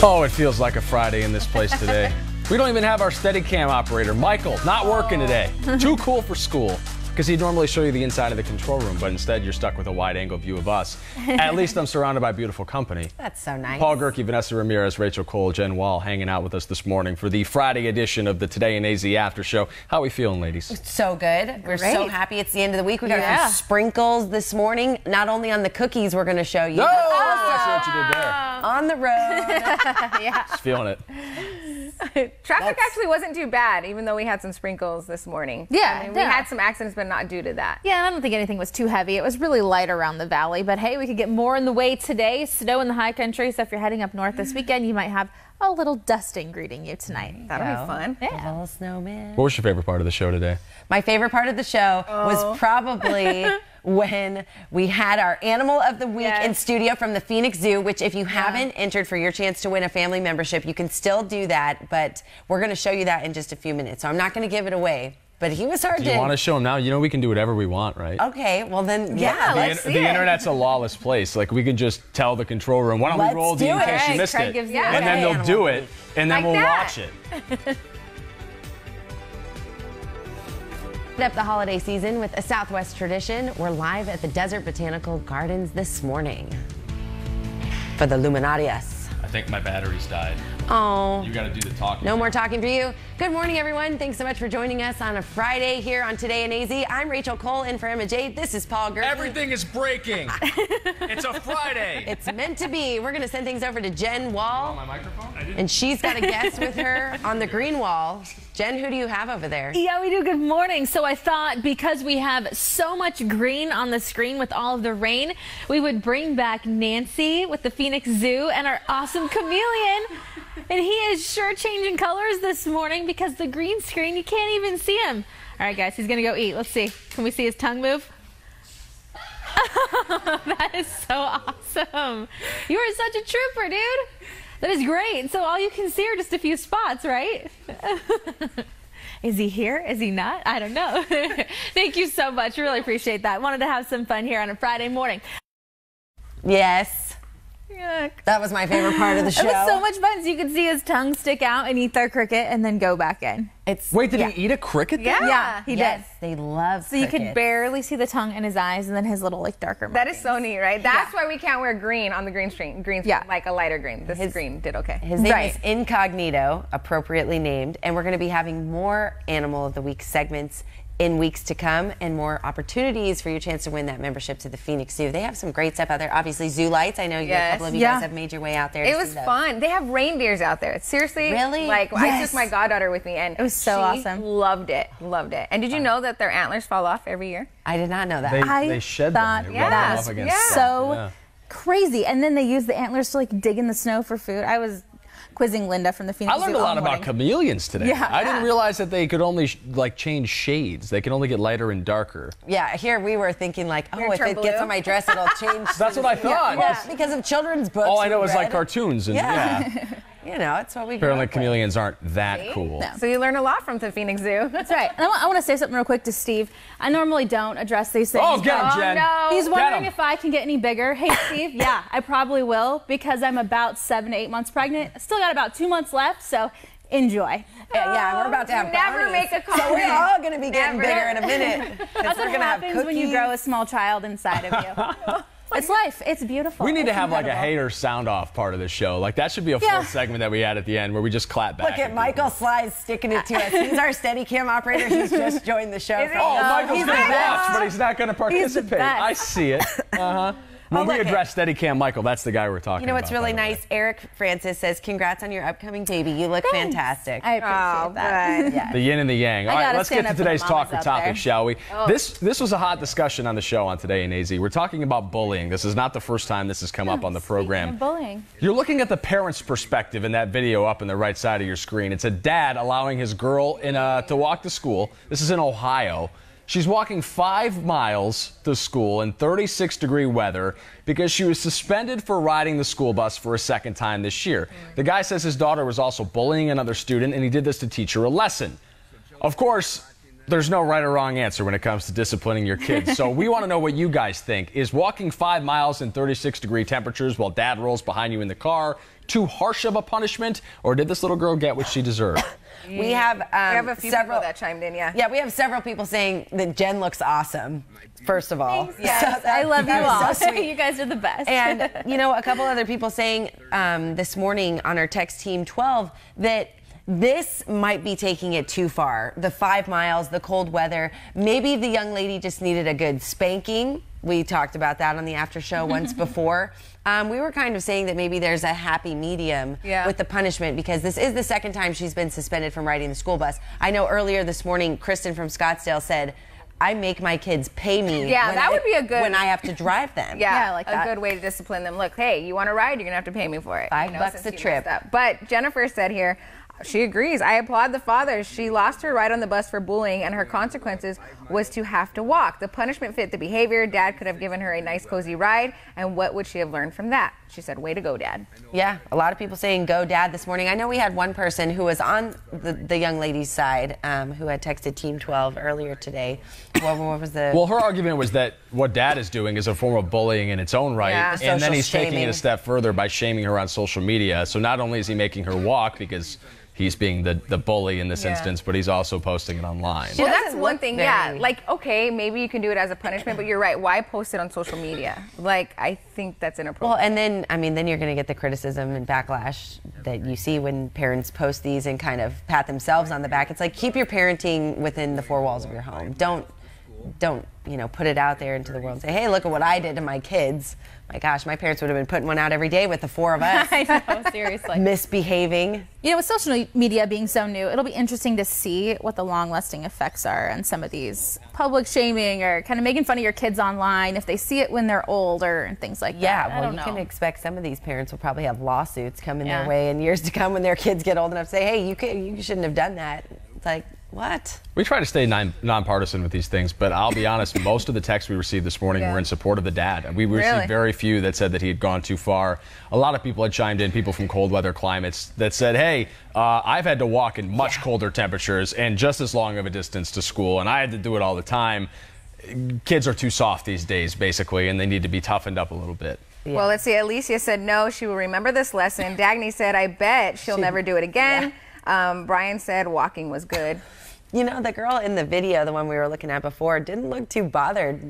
Oh, it feels like a Friday in this place today. We don't even have our Steadicam operator, Michael, not working today. Too cool for school, because he'd normally show you the inside of the control room, but instead you're stuck with a wide-angle view of us. At least I'm surrounded by beautiful company. That's so nice. Paul Gerke, Vanessa Ramirez, Rachel Cole, Jen Wall hanging out with us this morning for the Friday edition of the Today in AZ After Show. How are we feeling, ladies? So good. We're so happy it's the end of the week. We got a few sprinkles this morning, not only on the cookies we're going to show you. Oh, I see what you did there. On the road. Yeah. Just feeling it. Traffic actually wasn't too bad, even though we had some sprinkles this morning. Yeah, I mean, we had some accidents, but not due to that. Yeah, I don't think anything was too heavy. It was really light around the valley, but hey, we could get more in the way today. Snow in the high country, so if you're heading up north this weekend, you might have a little dusting greeting you tonight. That'll be fun. Yeah. A little snowman. What was your favorite part of the show today? My favorite part of the show was probably when we had our Animal of the Week in studio from the Phoenix Zoo, which if you haven't entered for your chance to win a family membership, you can still do that, but we're going to show you that in just a few minutes. So I'm not going to give it away, but he was hard to... Do you want to show him now? You know we can do whatever we want, right? Okay, well then, let's see The it. internet's a lawless place. Like, we can just tell the control room, why don't we roll the in case you missed Craig it? gives you And then they'll do it, and then Like we'll that. watch it. Up the holiday season with a Southwest tradition. We're live at the Desert Botanical Gardens this morning for the Luminarias. I think my batteries died. Oh. You got to do the talking. No more talking for you. Good morning, everyone. Thanks so much for joining us on a Friday here on Today in AZ. I'm Rachel Cole in for Emma Jade. This is Paul Gerke. Everything is breaking. It's a Friday. It's meant to be. We're going to send things over to Jen Wall. my microphone? And she's got a guest with her on the green wall. Jen, who do you have over there? Yeah, we do. Good morning. So I thought because we have so much green on the screen with all of the rain, we would bring back Nancy with the Phoenix Zoo and our awesome chameleon. And he is sure changing colors this morning because the green screen, you can't even see him. All right, guys, he's going to go eat. Let's see. Can we see his tongue move? That is so awesome. You are such a trooper, dude. That is great. So all you can see are just a few spots, right? Is he here? Is he not? I don't know. Thank you so much. Really appreciate that. Wanted to have some fun here on a Friday morning. Yes. Yuck. That was my favorite part of the show. It was so much fun. So you could see his tongue stick out and eat their cricket and then go back in. Wait, did he eat a cricket then? Yeah, he did. They love So you could barely see the tongue in his eyes and then his little like darker That markings. is so neat, right? That's why we can't wear green on the green screen. Yeah. Like a lighter green. This green did okay. His name is Incognito, appropriately named, and we're going to be having more Animal of the Week segments in weeks to come and more opportunities for your chance to win that membership to the Phoenix Zoo. They have some great stuff out there. Obviously, zoo lights. I know a couple of you guys have made your way out there. It was fun. They have reindeers out there. Seriously. Really? Like, I took my goddaughter with me, and it was so awesome. Loved it. Loved it. And did you know that their antlers fall off every year? I did not know that. They shed them. They rub them that off against was so crazy. And then they use the antlers to like dig in the snow for food. I was quizzing Linda from the Phoenix Zoo. I learned a lot about chameleons today. Yeah. I didn't realize that they could only like change shades. They can only get lighter and darker. Yeah, here we were thinking like, oh, if it blue? gets on my dress, it'll change. That's what I thought. Yeah, because of children's books. All I know we is like read. cartoons and You know, it's what we Apparently grew up with. chameleons aren't that cool. So you learn a lot from the Phoenix Zoo. That's right. And I want to say something real quick to Steve. I normally don't address these things. Oh, get him, but Jen. no. He's Get wondering him. if I can get any bigger. Hey, Steve, yeah, I probably will because I'm about 7 to 8 months pregnant. I still got about 2 months left, so enjoy. Yeah, we're about to have Never brownies. make a So we're comment. all going to be getting Never. bigger in a minute. That's what happens when you grow a small child inside of you. It's life. It's beautiful. We need to It's have like a incredible. hater sound off part of the show. Like that should be a full segment that we had at the end where we just clap back. Look at Michael Slides sticking it to us. He's our Steadicam operator. He's just joined the show. Is he? Oh, Michael's he's going to the best. watch, but he's not going to participate. best. I see it. When we look address Steadicam Michael, that's the guy we're talking about. You know what's really by the way. nice? Eric Francis says, congrats on your upcoming baby. You look fantastic. I appreciate that. Good. Yeah. The yin and the yang. All right, gotta let's get stand to up for today's the talk mamas for out topic, there. shall we? This was a hot discussion on the show on Today in AZ. We're talking about bullying. This is not the first time this has come up on the program. Bullying. You're looking at the parent's perspective in that video up in the right side of your screen. It's a dad allowing his girl to walk to school. This is in Ohio. She's walking 5 miles to school in 36-degree weather because she was suspended for riding the school bus for a second time this year. The guy says his daughter was also bullying another student, and he did this to teach her a lesson. Of course, there's no right or wrong answer when it comes to disciplining your kids. So we want to know what you guys think. Is walking 5 miles in 36-degree temperatures while dad rolls behind you in the car too harsh of a punishment, or did this little girl get what she deserved? We have a few several people that chimed in, yeah. Yeah, we have several people saying that Jen looks awesome, first of all. Yes. So I love you all. so sweet. You guys are the best. And, you know, a couple other people saying this morning on our text team 12 that this might be taking it too far. The 5 miles, the cold weather. Maybe the young lady just needed a good spanking. We talked about that on the after show once before. We were kind of saying that maybe there's a happy medium with the punishment, because this is the second time she's been suspended from riding the school bus. I know earlier this morning, Kristen from Scottsdale said, I make my kids pay me would be a good when I have to drive them. Yeah, like a that. good way to discipline them. Look, hey, you want to ride, you're going to have to pay me for it. $5 since a you trip. messed up. But Jennifer said here, she agrees. I applaud the father. She lost her ride on the bus for bullying, and her consequences was to have to walk. The punishment fit the behavior. Dad could have given her a nice, cozy ride, and what would she have learned from that? She said, way to go, Dad. Yeah, a lot of people saying go, Dad, this morning. I know we had one person who was on the young lady's side who had texted Team 12 earlier today. What was the... Well, her argument was that what Dad is doing is a form of bullying in its own right. Yeah. And then he's Social taking it a shaming. step further by shaming her on social media. So not only is he making her walk because he's being the bully in this instance, but he's also posting it online. Well, that's doesn't one look thing, very- Like, okay, maybe you can do it as a punishment, but you're right. Why post it on social media? Like, I think that's inappropriate. Well, and then, I mean, then you're going to get the criticism and backlash that you see when parents post these and kind of pat themselves on the back. It's like, keep your parenting within the four walls of your home. Don't, you know, put it out there into the world and say, hey, look at what I did to my kids. My gosh, my parents would have been putting one out every day with the four of us. I know, seriously. Misbehaving. You know, with social media being so new, it'll be interesting to see what the long-lasting effects are on some of these public shaming or kind of making fun of your kids online if they see it when they're older and things like Yeah, that. I well, don't you know. can expect some of these parents will probably have lawsuits coming Yeah. their way in years to come when their kids get old enough to say, hey, you shouldn't have done that. It's like, what? We try to stay nonpartisan with these things, but I'll be honest, most of the texts we received this morning were in support of the dad. We received very few that said that he had gone too far. A lot of people had chimed in, people from cold weather climates, that said, hey, I've had to walk in much colder temperatures and just as long of a distance to school, and I had to do it all the time. Kids are too soft these days, basically, and they need to be toughened up a little bit. Yeah. Well, let's see. Alicia said no, she will remember this lesson. Dagny said, I bet she'll never do it again. Brian said walking was good. You know, the girl in the video, the one we were looking at before, didn't look too bothered.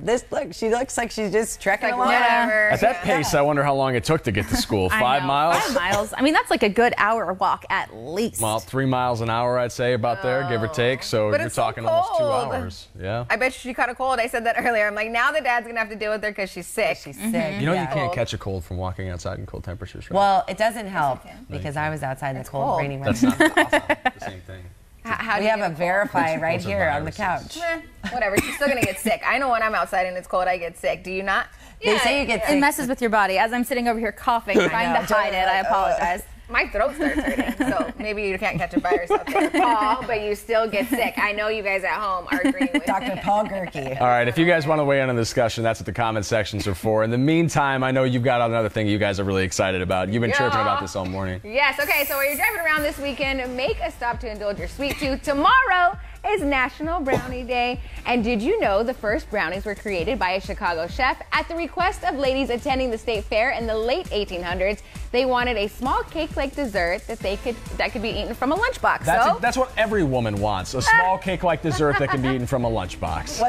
She looks like she's just trekking Like, along. whatever. At that pace, I wonder how long it took to get to school. 5 miles? 5 miles. I mean, that's like a good hour walk at least. Well, 3 miles an hour, I'd say, about there, give or take. So But you're it's so talking almost 2 cold. hours. Yeah. I bet she caught a cold. I said that earlier. I'm like, now the dad's going to have to deal with her because she's sick. She's sick. You know, yeah. you can't catch a cold from walking outside in cold temperatures, right? Well, it doesn't help because I was outside in the cold, cold. rainy That's weather. not awesome. The same thing. How do We you have get a cold? verify right Those are here on the viruses. couch. Whatever. She's still going to get sick. I know when I'm outside and it's cold, I get sick. Do you not? They say you get It sick. messes with your body. As I'm sitting over here coughing, trying to hide it, I apologize. My throat starts hurting, so maybe you can't catch a virus out there, Paul, but you still get sick. I know you guys at home are agreeing with Dr. me. Paul Gerke. All right, if you guys want to weigh in on the discussion, that's what the comment sections are for. In the meantime, I know you've got another thing you guys are really excited about. You've been chirping about this all morning. Yes, okay, so while you're driving around this weekend, make a stop to indulge your sweet tooth. Tomorrow is National Brownie Day. And did you know the first brownies were created by a Chicago chef at the request of ladies attending the state fair in the late 1800s? They wanted a small cake-like dessert that could be eaten from a lunchbox. That's what every woman wants, a small cake-like dessert that can be eaten from a lunchbox.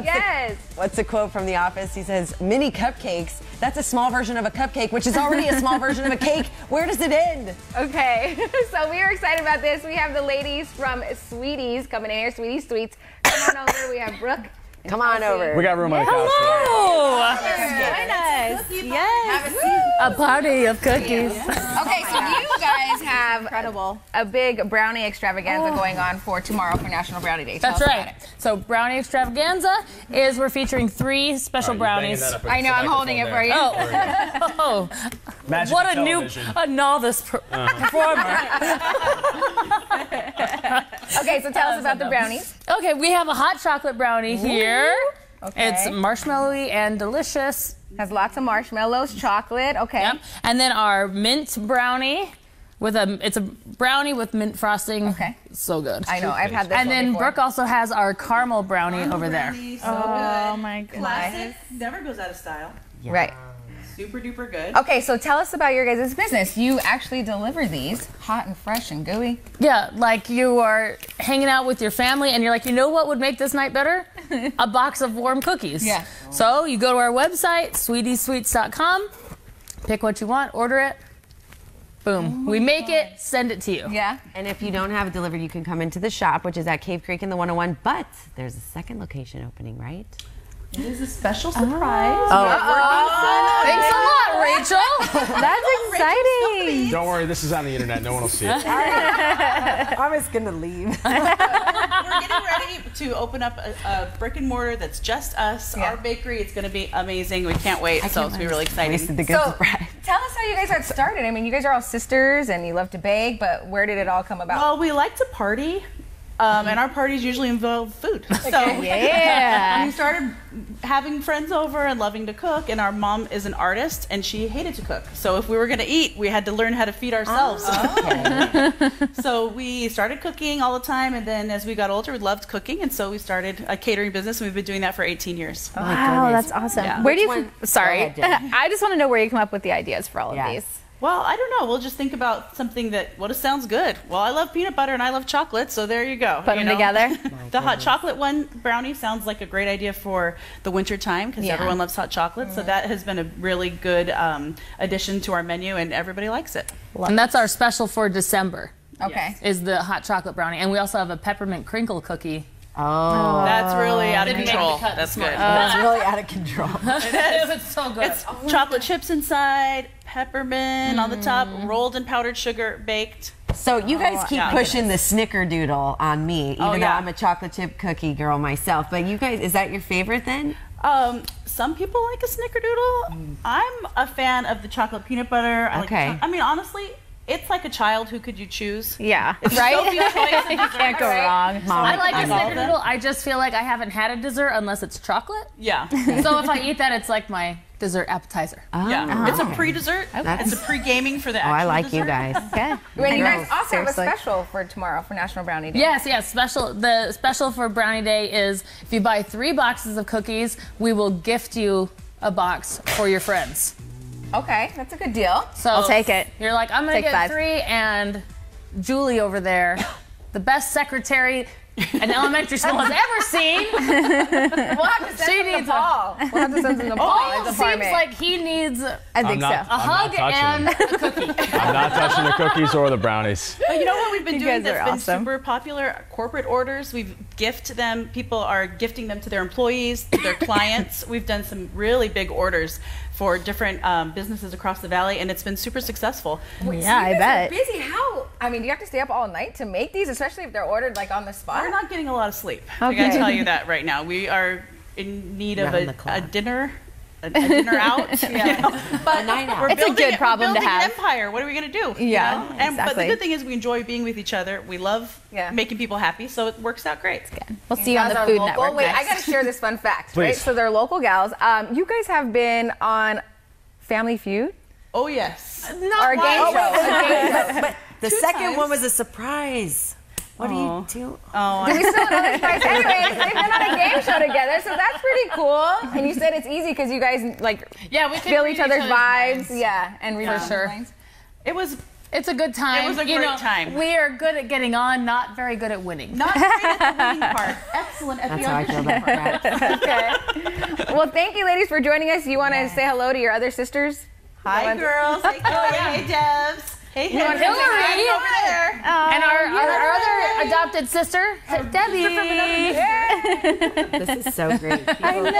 What's the quote from The Office? He says, mini cupcakes, that's a small version of a cupcake, which is already a small version of a cake. Where does it end? Okay, so we are excited about this. We have the ladies from Sweeties coming in here, Sweeties Sweets. Come on over. We have Brooke. Come on over. We got room on the couch. Oh, Very nice. Yes. Have a seat. A party of cookies. Okay, so you guys have Incredible. a big brownie extravaganza going on for tomorrow for National Brownie Day. Tell That's us about right. it. So Brownie Extravaganza is we're featuring 3 special brownies. I know, I'm holding it for you. Oh, Magic what a television. a novice performer. Okay, so tell us about the brownies. Okay, we have a hot chocolate brownie here. Okay. It's marshmallowy and delicious. Has lots of marshmallows, chocolate. Okay. Yep. And then our mint brownie. It's a brownie with mint frosting. Okay. So good. I know, I've had this And one then before. Brooke also has our caramel brownie over there. So Oh good. my goodness. Classic. Never goes out of style. Right. Super duper good. Okay, so tell us about your guys' business. You actually deliver these hot and fresh and gooey. Yeah, like you are hanging out with your family and you're like, you know what would make this night better? A box of warm cookies. Yeah. So you go to our website, sweetiesweets.com, pick what you want, order it. Boom. We make it, send it to you. Yeah. And if you don't have it delivered, you can come into the shop, which is at Cave Creek in the 101. But there's a second location opening, right? It is a special surprise. Thanks a lot, Rachel. That's exciting. Don't worry, this is on the internet. No one will see it. I was going to leave. We're getting ready to open up a brick and mortar that's just us, Yeah. our bakery. It's going to be amazing. We can't wait. So it's going to be really exciting. Wasted the good So surprise. tell us how you guys got started. I mean, you guys are all sisters and you love to bake, but where did it all come about? Well, we like to party. And our parties usually involve food. So Yeah. we started having friends over and loving to cook, and our mom is an artist and she hated to cook. So if we were going to eat, we had to learn how to feed ourselves. So we started cooking all the time, and then as we got older, we loved cooking, and so we started a catering business, and we've been doing that for 18 years. Wow, that's awesome. Yeah. Where do you? Which one? Sorry, Go ahead, Jen. I just want to know where you come up with the ideas for all of Yes. these. Well, I don't know. We'll just think about something that, what sounds good? Well, I love peanut butter and I love chocolate, so there you go. Put them together. The hot chocolate one brownie sounds like a great idea for the winter time because Yeah. everyone loves hot chocolate. So that has been a really good addition to our menu, and everybody likes it. And that's our special for December, Okay. is the hot chocolate brownie. And we also have a peppermint crinkle cookie. Oh, That's really out of Didn't make control. the cut That's this good. that's really out of control. It's so good. It's chocolate chips inside, peppermint on the top, rolled in powdered sugar, baked. So you guys keep yeah. pushing the snickerdoodle on me, even though yeah. I'm a chocolate chip cookie girl myself. But you guys, is that your favorite then? Some people like a snickerdoodle. I'm a fan of the chocolate peanut butter. Okay. I mean, honestly, it's like a child. Who could you choose? Yeah. It's so few choices. You can't go wrong. Mom, I like a all of them. snickerdoodle. I just feel like I haven't had a dessert unless it's chocolate. Yeah. So if I eat that, it's like my dessert appetizer. Yeah. It's a pre-dessert. That's- It's a pre-gaming for the Oh, actual I like dessert. you guys. Okay. Wait, you guys know, also seriously. have a special for tomorrow for National Brownie Day. Yes, yes. Special. The special for Brownie Day is if you buy 3 boxes of cookies, we will gift you a box for your friends. Okay, that's a good deal. So I'll take it. You're like, I'm gonna Take get 5. 3, and Julie over there, the best secretary an elementary school has ever seen. We'll have to send She them to needs a- Paul. We'll have to send them to Paul. It seems like he needs a I think not- so. hug and a cookie. I'm not touching the cookies or the brownies. But you know what we've been You doing guys are that's been awesome. super popular? Corporate orders. We've gifted them. People are gifting them to their employees, to their clients. We've done some really big orders for different businesses across the valley, and it's been super successful. Yeah, I bet. Busy? How? I mean, do you have to stay up all night to make these, especially if they're ordered like on the spot? We're not getting a lot of sleep. I gotta Okay. tell you that right now. We are in need of Round the a clock. dinner. A dinner out, you know? But A night out. we're It's a building good problem we're to building have. an empire. What are we gonna do? Yeah, you know? But the exactly. good thing is we enjoy being with each other. We love making people happy, so it works out great. We'll see you on Guys the are Food local. Network Wait, next. I gotta share this fun fact, right? Please. So they're local gals. You guys have been on Family Feud Oh yes. or a game show. But the second times. one was a surprise. What do you do? Oh, We still know this prize. Anyways, they've been on a game show together, so that's pretty cool. And you said it's easy because you guys like Yeah, we can feel read each other's vibes. minds. Yeah, and read For each other's sure. minds. it was It's a good time. It was a You great know, time. We are good at getting on, not very good at winning. not great at the winning part. Excellent at That's the how I feel audition about part. crap. Okay. Well, thank you, ladies, for joining us. You want to say hello to your other sisters? Hi girls. Hey Chloe. Hey Debs. Hey Hillary. Hillary. Over there. And our other adopted sister, Debbie. This is so great. I know.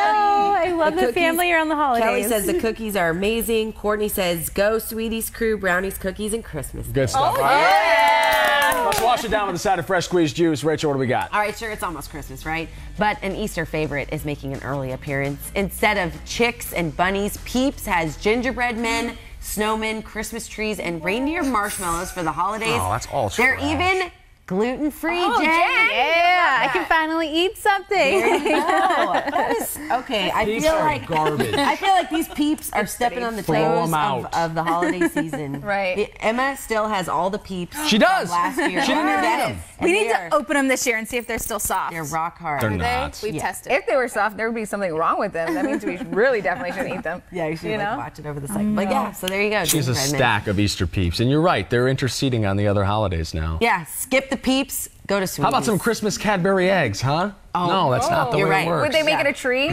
I love the cookies- family around the holidays. Kelly says the cookies are amazing. Courtney says, go Sweeties Crew, brownies, cookies, and Christmas. Good stuff. All right. Let's wash it down with a side of fresh squeezed juice. Rachel, what do we got? All right, sure, it's almost Christmas, right? But an Easter favorite is making an early appearance. Instead of chicks and bunnies, Peeps has gingerbread men, snowmen, Christmas trees, and reindeer marshmallows for the holidays. Oh, that's all They're trash. even gluten-free, Oh, Jen. Yeah, I can finally eat something. There you go. That is okay. I Peeps feel are like garbage. I feel like these peeps are stepping on the Throw toes 'em out. of the holiday season. Right. Emma still has all the peeps. She does. From last year. She didn't even eat Yes. them. And We need they are- to open them this year and see if they're still soft. They're rock hard. They're Are they? not. We've Yeah. tested. If they were soft, there would be something wrong with them. That means we really definitely shouldn't eat them. Yeah, you should You like know? watch it over the cycle. But yeah, so there you go. She has a Gingerbread Man. stack of Easter peeps, and you're right. They're interceding on the other holidays now. Yeah, skip the peeps. Go to Sweeties. How about some Christmas Cadbury eggs, huh? No, that's not the You're way right. it works. Would they make Yeah. it a tree?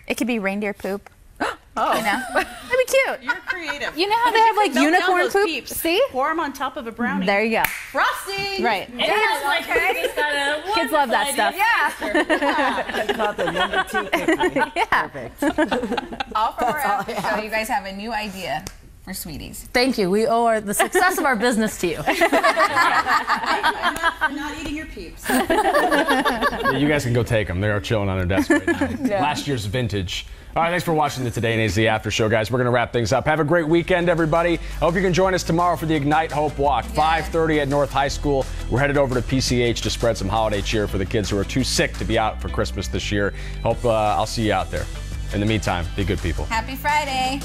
It could be reindeer poop. Oh. You know? That'd be cute. You're creative. You know how they have like Melt down unicorn those poop? peeps. See? Pour them on top of a brownie. There you go. Frosting. Right. It is like Cookies got a Kids love that wonderful stuff. idea. It's not the number 2 cookie. Yeah. Perfect. All from our after show, you guys have a new idea for Sweeties. Thank you. We owe the success of our business to you. For not eating your peeps. Yeah, you guys can go take them. They're chilling on their desk right now. Last year's vintage. All right, thanks for watching the Today in AZ After Show, guys. We're going to wrap things up. Have a great weekend, everybody. I hope you can join us tomorrow for the Ignite Hope Walk, 5:30 at North High School. We're headed over to PCH to spread some holiday cheer for the kids who are too sick to be out for Christmas this year. Hope I'll see you out there. In the meantime, be good people. Happy Friday.